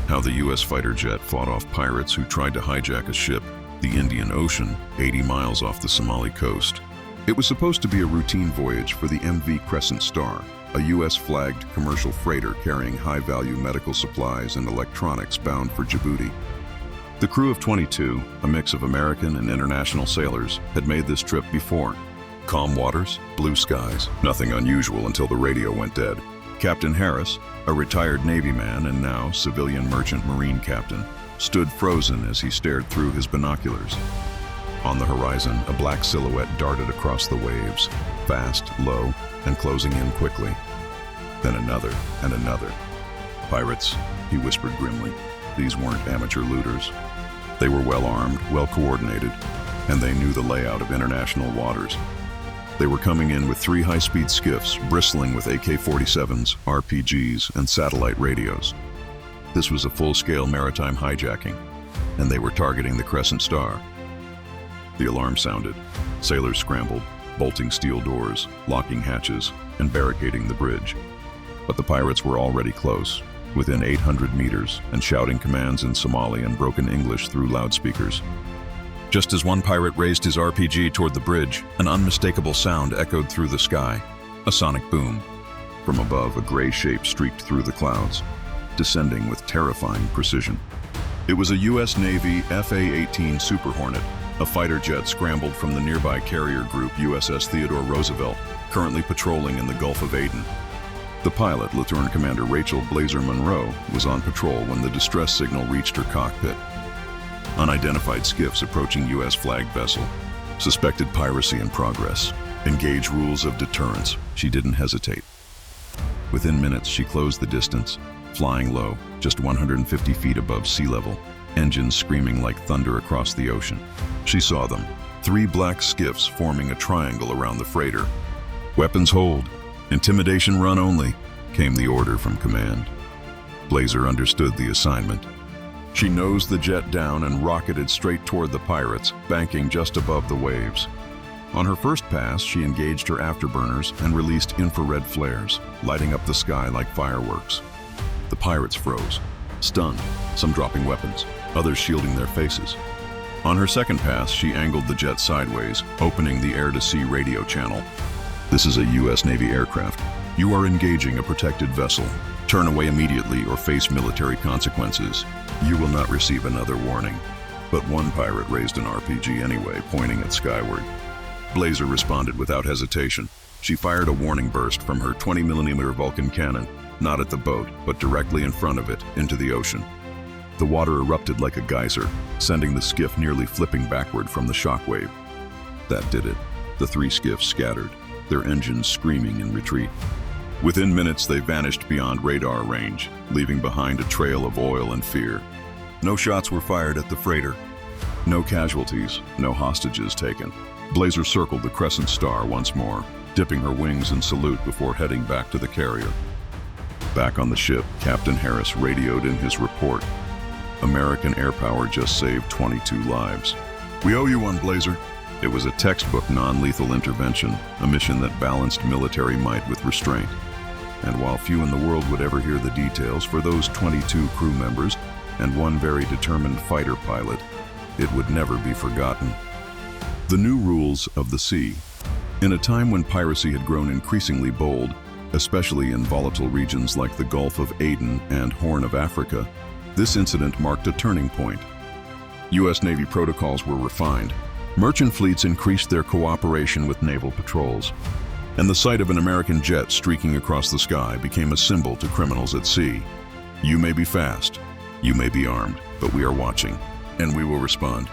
How the U.S. fighter jet fought off pirates who tried to hijack a ship, the Indian Ocean, 80 miles off the Somali coast. It was supposed to be a routine voyage for the MV Crescent Star, a U.S.-flagged commercial freighter carrying high-value medical supplies and electronics bound for Djibouti. The crew of 22, a mix of American and international sailors, had made this trip before. Calm waters, blue skies, nothing unusual until the radio went dead. Captain Harris, a retired Navy man and now civilian merchant marine captain, stood frozen as he stared through his binoculars. On the horizon, a black silhouette darted across the waves, fast, low, and closing in quickly. Then another and another. Pirates, he whispered grimly. These weren't amateur looters. They were well armed, well coordinated, and they knew the layout of international waters. They were coming in with 3 high-speed skiffs bristling with AK-47s, RPGs, and satellite radios. This was a full-scale maritime hijacking, and they were targeting the Crescent Star. The alarm sounded. Sailors scrambled, bolting steel doors, locking hatches, and barricading the bridge. But the pirates were already close, within 800 meters, and shouting commands in Somali and broken English through loudspeakers. Just as one pirate raised his RPG toward the bridge, an unmistakable sound echoed through the sky, a sonic boom. From above, a gray shape streaked through the clouds, descending with terrifying precision. It was a U.S. Navy FA-18 Super Hornet, a fighter jet scrambled from the nearby carrier group USS Theodore Roosevelt, currently patrolling in the Gulf of Aden. The pilot, Lieutenant Commander Rachel Blazer Monroe, was on patrol when the distress signal reached her cockpit. Unidentified skiffs approaching U.S.-flagged vessel. Suspected piracy in progress. Engage rules of deterrence. She didn't hesitate. Within minutes, she closed the distance, flying low, just 150 feet above sea level, engines screaming like thunder across the ocean. She saw them, 3 black skiffs forming a triangle around the freighter. Weapons hold. Intimidation run only, came the order from command. Blazer understood the assignment. She nosed the jet down and rocketed straight toward the pirates, banking just above the waves. On her first pass, she engaged her afterburners and released infrared flares, lighting up the sky like fireworks. The pirates froze, stunned, some dropping weapons, others shielding their faces. On her second pass, she angled the jet sideways, opening the air-to-sea radio channel. This is a U.S. Navy aircraft. You are engaging a protected vessel. Turn away immediately or face military consequences. You will not receive another warning. But one pirate raised an RPG anyway, pointing it skyward. Blazer responded without hesitation. She fired a warning burst from her 20mm Vulcan cannon, not at the boat, but directly in front of it, into the ocean. The water erupted like a geyser, sending the skiff nearly flipping backward from the shockwave. That did it. The 3 skiffs scattered, their engines screaming in retreat. Within minutes, they vanished beyond radar range, leaving behind a trail of oil and fear. No shots were fired at the freighter. No casualties, no hostages taken. Blazer circled the Crescent Star once more, dipping her wings in salute before heading back to the carrier. Back on the ship, Captain Harris radioed in his report. American air power just saved 22 lives. We owe you one, Blazer. It was a textbook non-lethal intervention, a mission that balanced military might with restraint. And while few in the world would ever hear the details, for those 22 crew members and one very determined fighter pilot, it would never be forgotten. The new rules of the sea. In a time when piracy had grown increasingly bold, especially in volatile regions like the Gulf of Aden and Horn of Africa, this incident marked a turning point. U.S. Navy protocols were refined. Merchant fleets increased their cooperation with naval patrols, and the sight of an American jet streaking across the sky became a symbol to criminals at sea. You may be fast, you may be armed, but we are watching, and we will respond.